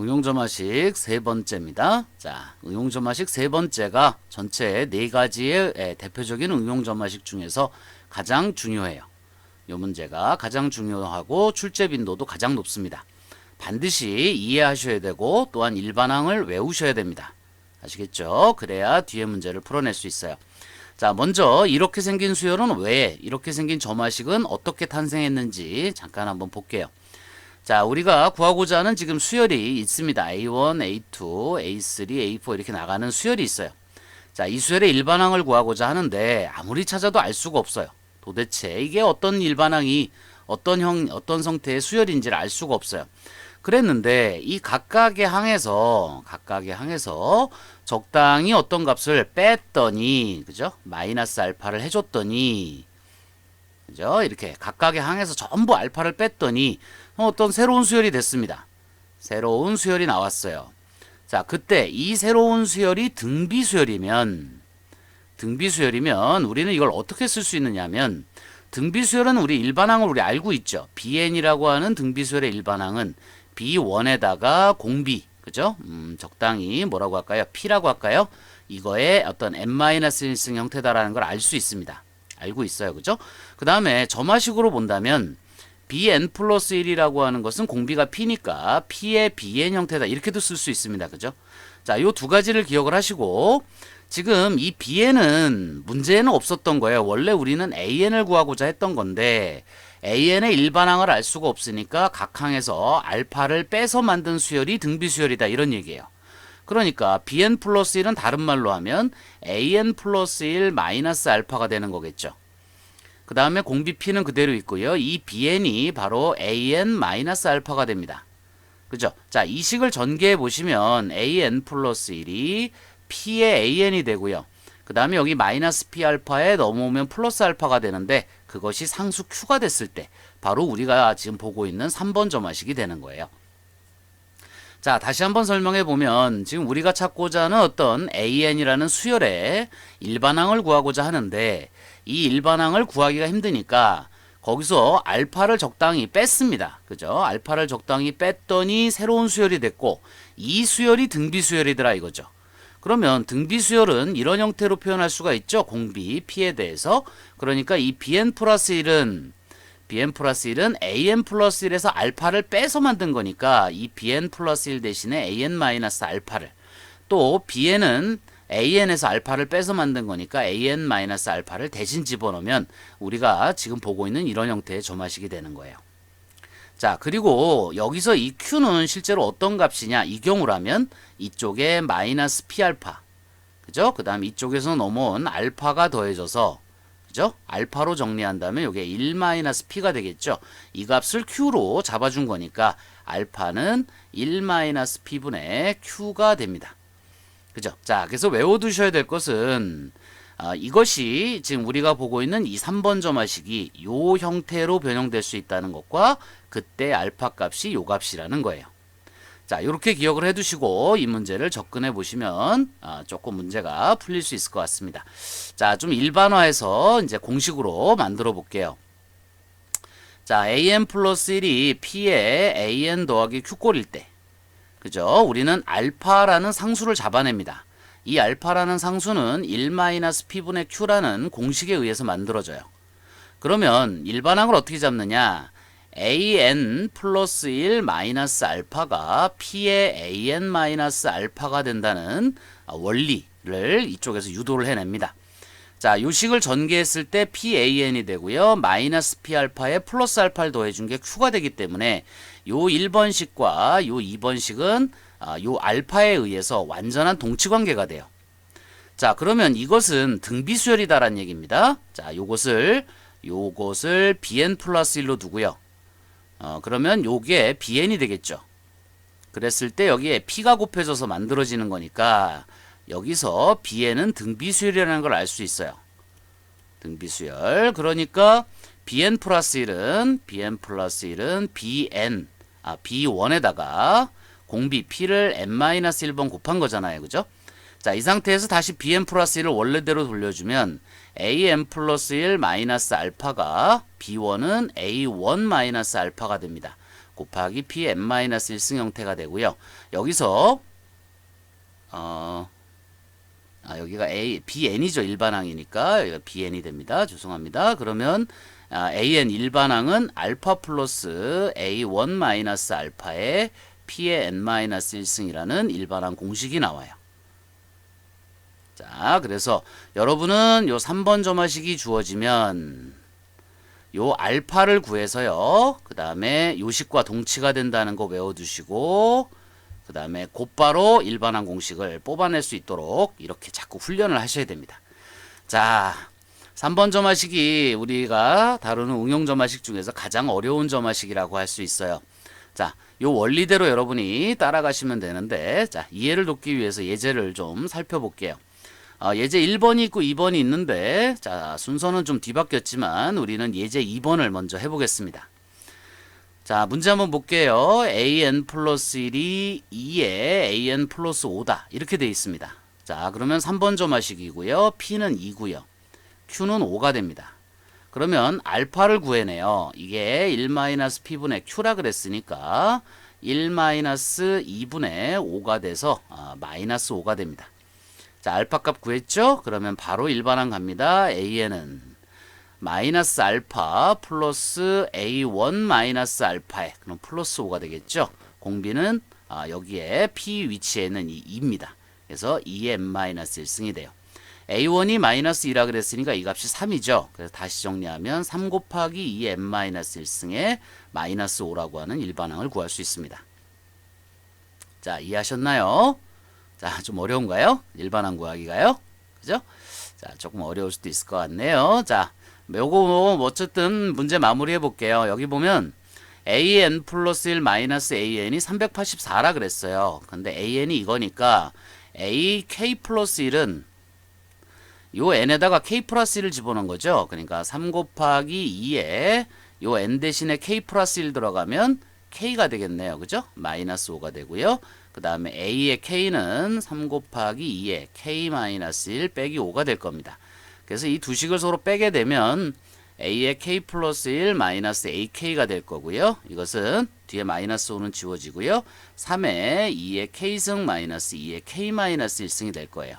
응용점화식 세 번째입니다. 자, 응용점화식 세 번째가 전체 네 가지의 대표적인 응용점화식 중에서 가장 중요해요. 이 문제가 가장 중요하고 출제 빈도도 가장 높습니다. 반드시 이해하셔야 되고 또한 일반항을 외우셔야 됩니다. 아시겠죠? 그래야 뒤에 문제를 풀어낼 수 있어요. 자, 먼저 이렇게 생긴 수열은 왜, 이렇게 생긴 점화식은 어떻게 탄생했는지 잠깐 한번 볼게요. 자, 우리가 구하고자 하는 지금 수열이 있습니다. A1, A2, A3, A4 이렇게 나가는 수열이 있어요. 자, 이 수열의 일반항을 구하고자 하는데 아무리 찾아도 알 수가 없어요. 도대체 이게 어떤 일반항이 어떤 성태의 수열인지를 알 수가 없어요. 그랬는데 이 각각의 항에서 적당히 어떤 값을 뺐더니, 그죠? 마이너스 알파를 해줬더니, 그죠? 이렇게 각각의 항에서 전부 알파를 뺐더니 어떤 새로운 수열이 됐습니다. 새로운 수열이 나왔어요. 자, 그때 이 새로운 수열이 등비수열이면 우리는 이걸 어떻게 쓸 수 있느냐면, 등비수열은 우리 일반항을 우리 알고 있죠. bn이라고 하는 등비수열의 일반항은 b1에다가 공비, 그죠? 적당히 뭐라고 할까요? p라고 할까요? 이거의 어떤 n-1승 형태다라는 걸 알 수 있습니다. 알고 있어요. 그죠? 그 다음에 점화식으로 본다면 bn 플러스 1이라고 하는 것은 공비가 p니까 p의 bn 형태다. 이렇게도 쓸 수 있습니다. 그죠? 자, 요 두 가지를 기억을 하시고, 지금 이 bn은 문제에는 없었던 거예요. 원래 우리는 an을 구하고자 했던 건데 an의 일반항을 알 수가 없으니까 각 항에서 알파를 빼서 만든 수열이 등비수열이다, 이런 얘기예요. 그러니까 bn 플러스 1은 다른 말로 하면 an 플러스 1 마이너스 알파가 되는 거겠죠. 그 다음에 공비 p는 그대로 있고요. 이 bn이 바로 an 마이너스 알파가 됩니다. 그죠? 자, 이 식을 전개해 보시면 an 플러스 1이 p의 an이 되고요. 그 다음에 여기 마이너스 p 알파에 넘어오면 플러스 알파가 되는데, 그것이 상수 q가 됐을 때 바로 우리가 지금 보고 있는 3번 점화식이 되는 거예요. 자, 다시 한번 설명해 보면, 지금 우리가 찾고자 하는 어떤 an이라는 수열의 일반항을 구하고자 하는데, 이 일반항을 구하기가 힘드니까 거기서 알파를 적당히 뺐습니다. 그죠? 알파를 적당히 뺐더니 새로운 수열이 됐고, 이 수열이 등비수열이더라 이거죠. 그러면 등비수열은 이런 형태로 표현할 수가 있죠. 공비 p에 대해서. 그러니까 이 bn 플러스 1은 an 플러스 1에서 알파를 빼서 만든 거니까 이 bn 플러스 1 대신에 an 마이너스 알파를, 또 bn은 an에서 알파를 빼서 만든 거니까 an 마이너스 알파를 대신 집어넣으면 우리가 지금 보고 있는 이런 형태의 점화식이 되는 거예요. 자, 그리고 여기서 이 q는 실제로 어떤 값이냐, 이 경우라면 이쪽에 마이너스 p알파, 그죠? 그 다음 이쪽에서 넘어온 알파가 더해져서, 그죠? 알파로 정리한다면 이게 1 마이너스 p가 되겠죠. 이 값을 q로 잡아준 거니까 알파는 1 마이너스 p분의 q가 됩니다. 그죠? 자, 그래서 외워두셔야 될 것은, 이것이 지금 우리가 보고 있는 이 3번 점화식이 요 형태로 변형될 수 있다는 것과 그때 알파 값이 요 값이라는 거예요. 자, 이렇게 기억을 해두시고 이 문제를 접근해 보시면 조금 문제가 풀릴 수 있을 것 같습니다. 자, 좀 일반화해서 이제 공식으로 만들어 볼게요. 자, an 플러스 1이 p에 an 더하기 q꼴일 때, 그죠? 우리는 알파라는 상수를 잡아냅니다. 이 알파라는 상수는 1-p분의 q라는 공식에 의해서 만들어져요. 그러면 일반항을 어떻게 잡느냐? an 플러스 1 마이너스 알파가 p의 an 마이너스 알파가 된다는 원리를 이쪽에서 유도를 해냅니다. 자, 요 식을 전개했을 때 pan이 되고요. 마이너스 p 알파에 플러스 알파를 더해준 게 q가 되기 때문에 요 1번식과 요 2번식은 요 알파에 의해서 완전한 동치관계가 돼요. 자, 그러면 이것은 등비수열이다라는 얘기입니다. 자, 요것을 bn 플러스 1로 두고요. 그러면 요게 bn이 되겠죠. 그랬을 때 여기에 p가 곱해져서 만들어지는 거니까 여기서 bn은 등비수열이라는 걸 알 수 있어요. 등비수열. 그러니까 bn 플러스 1은 b1에다가 공비 p를 n-1번 곱한 거잖아요. 그죠? 자, 이 상태에서 다시 bn 플러스 1을 원래대로 돌려주면 an 플러스 1 마이너스 알파가 b1은 a1 마이너스 알파가 됩니다. 곱하기 Pn-1승 형태가 되고요. 여기서 여기가 BN이죠. 일반항이니까 여기가 BN이 됩니다. 죄송합니다. 그러면 AN 일반항은 알파 플러스 A1 마이너스 알파의 P의 N-1승이라는 일반항 공식이 나와요. 자, 그래서 여러분은 요 3번 점화식이 주어지면 요 알파를 구해서요. 그 다음에 요식과 동치가 된다는 거 외워두시고 그 다음에 곧바로 일반항 공식을 뽑아낼 수 있도록 이렇게 자꾸 훈련을 하셔야 됩니다. 자, 3번 점화식이 우리가 다루는 응용 점화식 중에서 가장 어려운 점화식이라고 할 수 있어요. 자, 요 원리대로 여러분이 따라가시면 되는데, 자, 이해를 돕기 위해서 예제를 좀 살펴볼게요. 예제 1번이 있고 2번이 있는데, 자, 순서는 좀 뒤바뀌었지만 우리는 예제 2번을 먼저 해보겠습니다. 자, 문제 한번 볼게요. an 플러스 1이 2에 an 플러스 5다. 이렇게 돼 있습니다. 자, 그러면 3번 점화식이고요. p는 2고요. q는 5가 됩니다. 그러면 알파를 구해내요. 이게 1-p분의 q라 그랬으니까 1-2분의 5가 돼서 마이너스 5가 됩니다. 자, 알파 값 구했죠? 그러면 바로 일반항 갑니다. an은 마이너스 알파 플러스 a1 마이너스 알파에 그럼 플러스 5가 되겠죠? 공비는 여기에 p 위치에 있는 이 2입니다. 그래서 2의 n-1승이 돼요. a1이 마이너스 2라 그랬으니까 이 값이 3이죠. 그래서 다시 정리하면 3 곱하기 2의 n-1승에 마이너스 5라고 하는 일반항을 구할 수 있습니다. 자, 이해하셨나요? 자, 좀 어려운가요? 일반항 구하기가요? 그죠? 자, 조금 어려울 수도 있을 것 같네요. 자, 요거 어쨌든 문제 마무리해 볼게요. 여기 보면 an 플러스 1 마이너스 an이 384라 그랬어요. 근데 an이 이거니까 ak 플러스 1은 요 n에다가 k 플러스 1을 집어넣은 거죠. 그러니까 3 곱하기 2에 요 n 대신에 k 플러스 1 들어가면 k가 되겠네요. 그죠? 마이너스 5가 되고요. 그 다음에 a의 k는 3 곱하기 2에 k 마이너스 1 빼기 5가 될 겁니다. 그래서 이 두 식을 서로 빼게 되면 a의 k 플러스 1 마이너스 ak가 될 거고요. 이것은 뒤에 마이너스 5는 지워지고요. 3에 2의 k승 마이너스 2의 k 마이너스 1승이 될 거예요.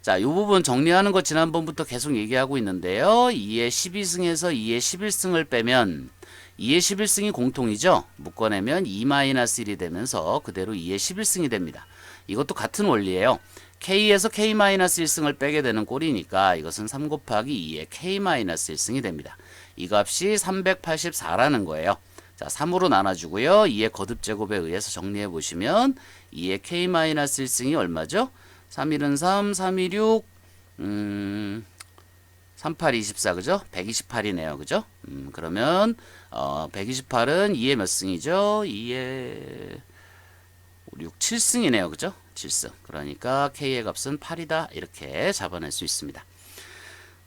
자, 이 부분 정리하는 거 지난번부터 계속 얘기하고 있는데요. 2의 12승에서 2의 11승을 빼면 2의 11승이 공통이죠. 묶어내면 2-1이 되면서 그대로 2의 11승이 됩니다. 이것도 같은 원리예요. k에서 k-1승을 빼게 되는 꼴이니까 이것은 3 곱하기 2의 k-1승이 됩니다. 이 값이 384라는 거예요. 자, 3으로 나눠주고요. 2의 거듭제곱에 의해서 정리해 보시면 2의 k-1승이 얼마죠? 3일은 3, 3이 6, 38, 24, 그죠? 128이네요. 그죠? 그러면 128은 2의 몇 승이죠? 2의 6, 7승이네요. 그죠? 7승. 그러니까 K의 값은 8이다. 이렇게 잡아낼 수 있습니다.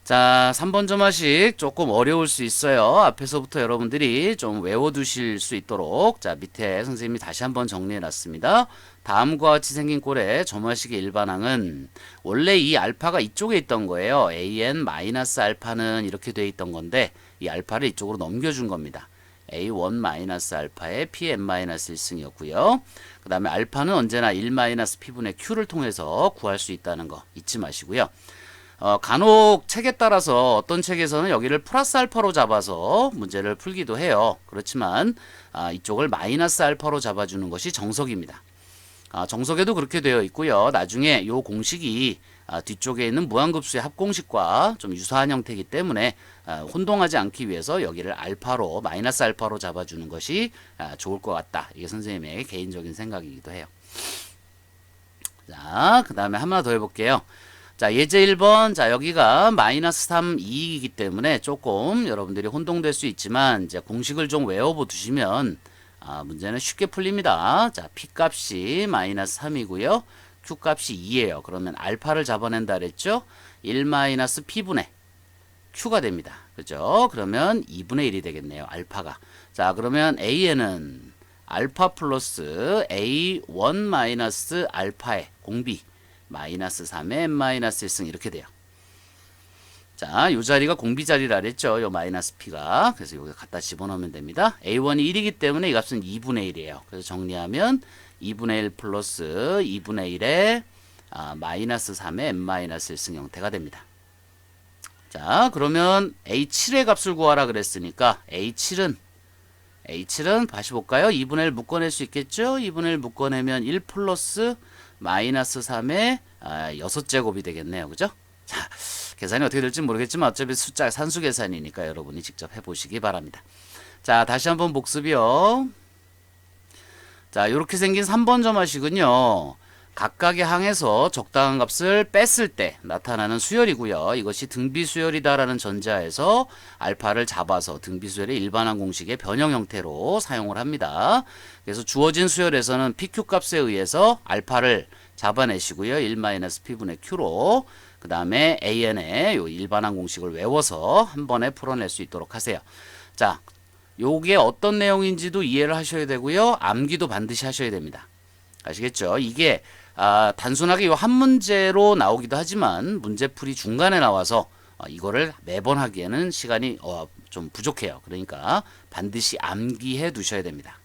자, 3번 점화식 조금 어려울 수 있어요. 앞에서부터 여러분들이 좀 외워두실 수 있도록 자, 밑에 선생님이 다시 한번 정리해 놨습니다. 다음과 같이 생긴 꼴의 점화식의 일반항은 원래 이 알파가 이쪽에 있던 거예요. an-알파는 이렇게 돼 있던 건데 이 알파를 이쪽으로 넘겨준 겁니다. a1-알파의 pn-1승이었고요. 그 다음에 알파는 언제나 1-p분의 q를 통해서 구할 수 있다는 거 잊지 마시고요. 간혹 책에 따라서 어떤 책에서는 여기를 플러스 알파로 잡아서 문제를 풀기도 해요. 그렇지만 이쪽을 마이너스 알파로 잡아주는 것이 정석입니다. 정석에도 그렇게 되어 있고요. 나중에 이 공식이 뒤쪽에 있는 무한급수의 합공식과 좀 유사한 형태이기 때문에 혼동하지 않기 위해서 여기를 알파로 마이너스 알파로 잡아주는 것이 좋을 것 같다. 이게 선생님의 개인적인 생각이기도 해요. 자, 그 다음에 하나 더 해볼게요. 자, 예제 1번. 자, 여기가 마이너스 3, 2이기 때문에 조금 여러분들이 혼동될 수 있지만 이제 공식을 좀 외워보 두시면 문제는 쉽게 풀립니다. 자, p 값이 마이너스 3이고요. q 값이 2예요. 그러면 알파를 잡아낸다 그랬죠? 1-p분의 q가 됩니다. 그죠? 그러면 2분의 1이 되겠네요. 알파가. 자, 그러면 a는 알파 플러스 a1 마이너스 알파의 공비 마이너스 3의 n-1승 이렇게 돼요. 자, 요 자리가 공비 자리라 그랬죠. 요 마이너스 P가. 그래서 여기 갖다 집어넣으면 됩니다. A1이 1이기 때문에 이 값은 2분의 1이에요. 그래서 정리하면 2분의 1 플러스 2분의 1에 마이너스 3의 n-1승 형태가 됩니다. 자, 그러면 A7의 값을 구하라 그랬으니까 H7은 다시 볼까요? 2분의 1 묶어낼 수 있겠죠? 2분의 1 묶어내면 1 플러스 마이너스 3의 6제곱이 되겠네요. 그죠? 자, 계산이 어떻게 될지 모르겠지만 어차피 숫자 산수 계산이니까 여러분이 직접 해보시기 바랍니다. 자, 다시 한번 복습이요. 자, 이렇게 생긴 3번 점화식은요. 각각의 항에서 적당한 값을 뺐을 때 나타나는 수열이고요. 이것이 등비수열이다라는 전제하에서 알파를 잡아서 등비수열의 일반항 공식의 변형 형태로 사용을 합니다. 그래서 주어진 수열에서는 PQ 값에 의해서 알파를 잡아내시고요. 1-P분의 Q로 그 다음에 AN의 요 일반항 공식을 외워서 한 번에 풀어낼 수 있도록 하세요. 자, 요게 어떤 내용인지도 이해를 하셔야 되고요. 암기도 반드시 하셔야 됩니다. 아시겠죠? 이게 단순하게 이 한 문제로 나오기도 하지만 문제풀이 중간에 나와서 이거를 매번 하기에는 시간이 좀 부족해요. 그러니까 반드시 암기해 두셔야 됩니다.